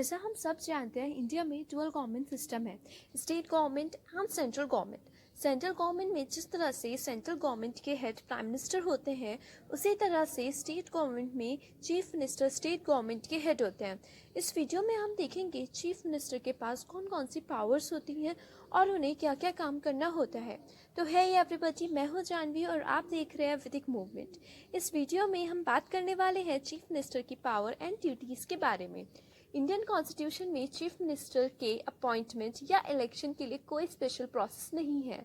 जैसा हम सब जानते हैं, इंडिया में डुअल गवर्नमेंट सिस्टम है, state government and central government. Central government में जिस तरह से सेंट्रल गवर्नमेंट के हेड प्राइम मिनिस्टर होते हैं, उसी तरह से स्टेट गवर्नमेंट में चीफ मिनिस्टर स्टेट गवर्नमेंट के हेड होते हैं। इस वीडियो में हम देखेंगे चीफ मिनिस्टर के पास कौन कौन सी पावर्स होती हैं और उन्हें क्या क्या काम करना होता है। तो है एवरीबॉडी, मैं हूँ जानवी और आप देख रहे हैं वैदिक मूवमेंट। इस वीडियो में हम बात करने वाले हैं चीफ मिनिस्टर की पावर एंड ड्यूटीज़ के बारे में। इंडियन कॉन्स्टिट्यूशन में चीफ मिनिस्टर के अपॉइंटमेंट या इलेक्शन के लिए कोई स्पेशल प्रोसेस नहीं है,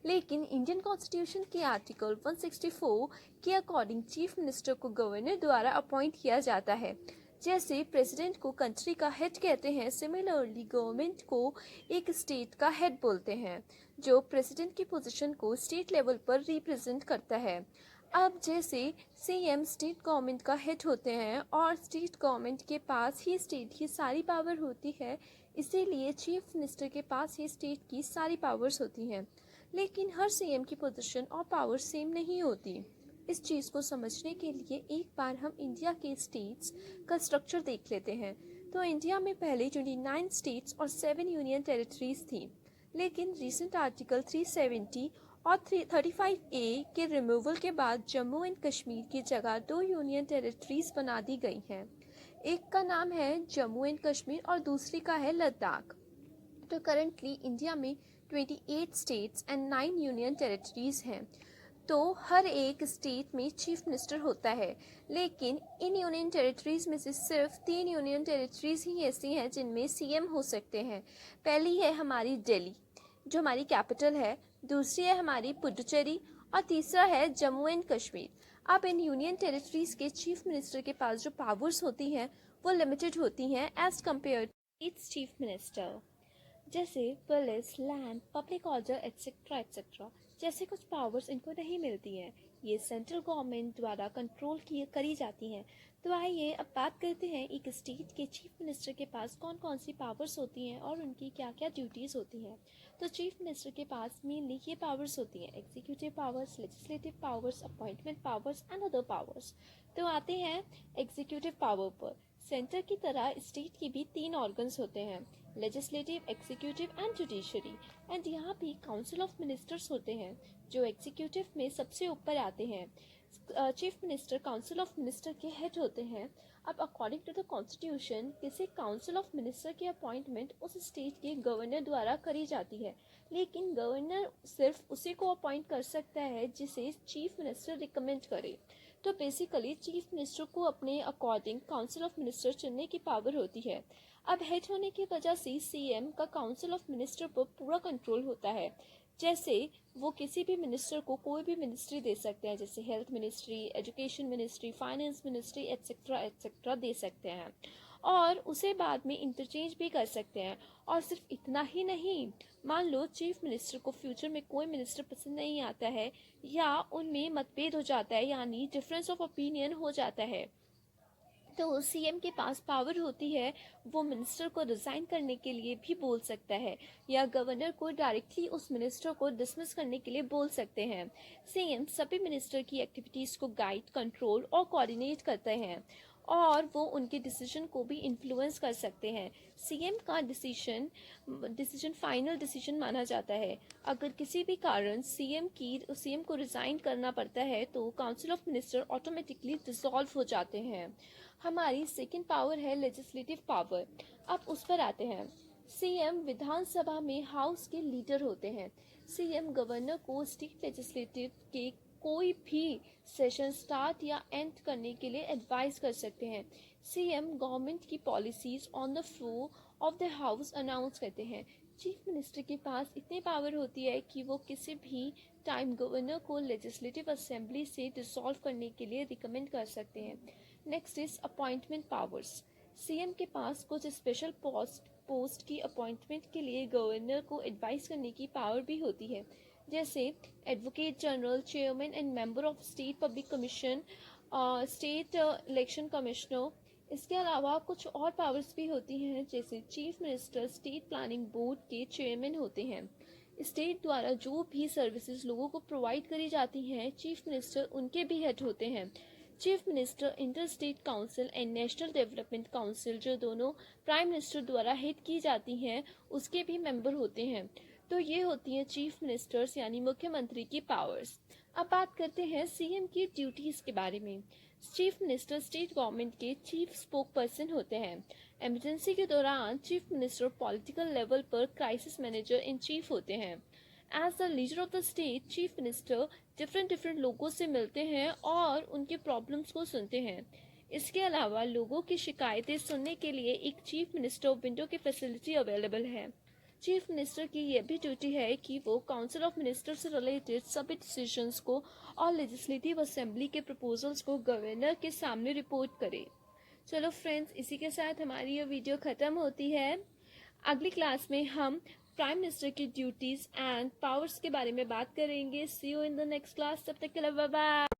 लेकिन इंडियन कॉन्स्टिट्यूशन के आर्टिकल 164 के अकॉर्डिंग चीफ मिनिस्टर को गवर्नर द्वारा अपॉइंट किया जाता है। जैसे प्रेसिडेंट को कंट्री का हेड कहते हैं, सिमिलरली गवर्नमेंट को एक स्टेट का हेड बोलते हैं, जो प्रेसिडेंट की पोजीशन को स्टेट लेवल पर रिप्रेजेंट करता है। अब जैसे सीएम स्टेट गवर्नमेंट का हेड होते हैं और स्टेट गवर्नमेंट के पास ही स्टेट की सारी पावर होती है, इसीलिए चीफ मिनिस्टर के पास ही स्टेट की सारी पावर्स होती हैं। लेकिन हर सीएम की पोजीशन और पावर सेम नहीं होती। इस चीज़ को समझने के लिए एक बार हम इंडिया के स्टेट्स का स्ट्रक्चर देख लेते हैं। तो इंडिया में पहले 29 स्टेट्स और 7 यूनियन टेरिटरीज थी, लेकिन रिसेंट आर्टिकल 370 और 35A के रिमूवल के बाद जम्मू एंड कश्मीर की जगह 2 यूनियन टेरिटरीज बना दी गई हैं। एक का नाम है जम्मू एंड कश्मीर और दूसरी का है लद्दाख। तो करंटली इंडिया में 28 स्टेट्स एंड 9 यूनियन टेरिटरीज हैं। तो हर एक स्टेट में चीफ मिनिस्टर होता है, लेकिन इन यूनियन टेरिटरीज में से सिर्फ 3 यूनियन टेरिटरीज ही ऐसी हैं जिनमें सीएम हो सकते हैं। पहली है हमारी दिल्ली, जो हमारी कैपिटल है, दूसरी है हमारी पुडुचेरी और तीसरा है जम्मू एंड कश्मीर। अब इन यूनियन टेरिटरीज के चीफ मिनिस्टर के पास जो पावर्स होती हैं वो लिमिटेड होती हैं as compare to its chief minister. जैसे police, land, public order etcetera etcetera जैसे कुछ पावर्स इनको नहीं मिलती हैं। ये सेंट्रल गवर्नमेंट द्वारा कंट्रोल करी जाती हैं। तो आइए अब बात करते हैं एक स्टेट के चीफ मिनिस्टर के पास कौन कौन सी पावर्स होती हैं और उनकी क्या क्या ड्यूटीज़ होती हैं। तो चीफ मिनिस्टर के पास मेनली ये पावर्स होती हैं: executive powers, legislative powers, appointment powers and other powers. तो आते हैं एग्जीक्यूटिव पावर पर। सेंटर की तरह स्टेट की भी 3 ऑर्गन्स होते हैं: legislative, executive and judiciary. And यहाँ भी काउंसिल ऑफ मिनिस्टर्स होते हैं, जो एग्जीक्यूटिव में सबसे ऊपर आते हैं। Chief minister council of minister के हेड होते हैं। अब अकॉर्डिंग टू द कॉन्स्टिट्यूशन किसी काउंसिल ऑफ मिनिस्टर की अपॉइंटमेंट उस स्टेट के गवर्नर द्वारा करी जाती है, लेकिन गवर्नर सिर्फ उसी को अपॉइंट कर सकता है जिसे चीफ मिनिस्टर रिकमेंड करे। तो बेसिकली चीफ मिनिस्टर को अपने अकॉर्डिंग काउंसिल ऑफ मिनिस्टर चुनने की पावर होती है। अब हेड होने की वजह से सीएम का काउंसिल ऑफ मिनिस्टर पर पूरा कंट्रोल होता है। जैसे वो किसी भी मिनिस्टर को कोई भी मिनिस्ट्री दे सकते हैं, जैसे health ministry, education ministry, finance ministry etcetera etcetera दे सकते हैं, और उसे बाद में इंटरचेंज भी कर सकते हैं। और सिर्फ इतना ही नहीं, मान लो चीफ मिनिस्टर को फ्यूचर में कोई मिनिस्टर पसंद नहीं आता है या उनमें मतभेद हो जाता है, यानी डिफरेंस ऑफ ओपिनियन हो जाता है, तो सीएम के पास पावर होती है, वो मिनिस्टर को रिजाइन करने के लिए भी बोल सकता है या गवर्नर को डायरेक्टली उस मिनिस्टर को डिसमिस करने के लिए बोल सकते हैं। सीएम सभी मिनिस्टर की एक्टिविटीज़ को गाइड, कंट्रोल और कोऑर्डिनेट करते हैं, और वो उनके डिसीजन को भी इन्फ्लुएंस कर सकते हैं। सीएम का डिसीजन फाइनल डिसीजन माना जाता है। अगर किसी भी कारण सीएम को रिजाइन करना पड़ता है तो council of minister automatically dissolve हो जाते हैं। हमारी सेकंड पावर है लेजिस्लेटिव पावर। अब उस पर आते हैं। सीएम विधानसभा में हाउस के लीडर होते हैं। सीएम गवर्नर को स्टेट लेजिस्लेटिव के कोई भी सेशन स्टार्ट या एंड करने के लिए एडवाइस कर सकते हैं। सीएम गवर्नमेंट की policies on the floor of the house announce करते हैं। चीफ मिनिस्टर के पास इतनी पावर होती है कि वो किसी भी टाइम गवर्नर को लेजिस्लेटिव असेंबली से डिसॉल्व करने के लिए रिकमेंड कर सकते हैं। Next is appointment powers. CM के पास कुछ स्पेशल पोस्ट की अपॉइंटमेंट के लिए गवर्नर को एडवाइस करने की पावर भी होती है, जैसे advocate general, chairman and member of state public commission, state election commissioner. इसके अलावा कुछ और पावर्स भी होती हैं, जैसे chief minister state planning board के चेयरमैन होते हैं। स्टेट द्वारा जो भी सर्विसेज लोगों को प्रोवाइड करी जाती हैं, चीफ मिनिस्टर उनके भी हेड होते हैं। Chief minister, inter state council and national development council, जो दोनों प्राइम मिनिस्टर द्वारा हेड की जाती हैं, उसके भी मेंबर होते हैं। तो ये होती हैं चीफ मिनिस्टर्स यानी मुख्यमंत्री की पावर्स। अब बात करते हैं सीएम की ड्यूटीज़ के बारे में। चीफ मिनिस्टर स्टेट गवर्नमेंट के चीफ स्पोक पर्सन होते हैं। इमरजेंसी के दौरान चीफ मिनिस्टर पॉलिटिकल लेवल पर क्राइसिस मैनेजर इन चीफ होते हैं। As the leader of the state, chief minister different लोगों से मिलते हैं और उनके प्रॉब्लम्स को सुनते हैं। इसके अलावा लोगों की शिकायतें सुनने के लिए एक चीफ मिनिस्टर विंडो की फैसिलिटी अवेलेबल है। चीफ मिनिस्टर की यह भी ड्यूटी है कि वो काउंसिल ऑफ मिनिस्टर से रिलेटेड सभी डिसीजंस को और लेजिस्लेटिव असेंबली के प्रपोजल्स को गवर्नर के सामने रिपोर्ट करे। चलो फ्रेंड्स, इसी के साथ हमारी ये वीडियो ख़त्म होती है। अगली क्लास में हम प्राइम मिनिस्टर की ड्यूटीज़ एंड पावर्स के बारे में बात करेंगे। See you in the next class. तब तक के लिए बाय बाय।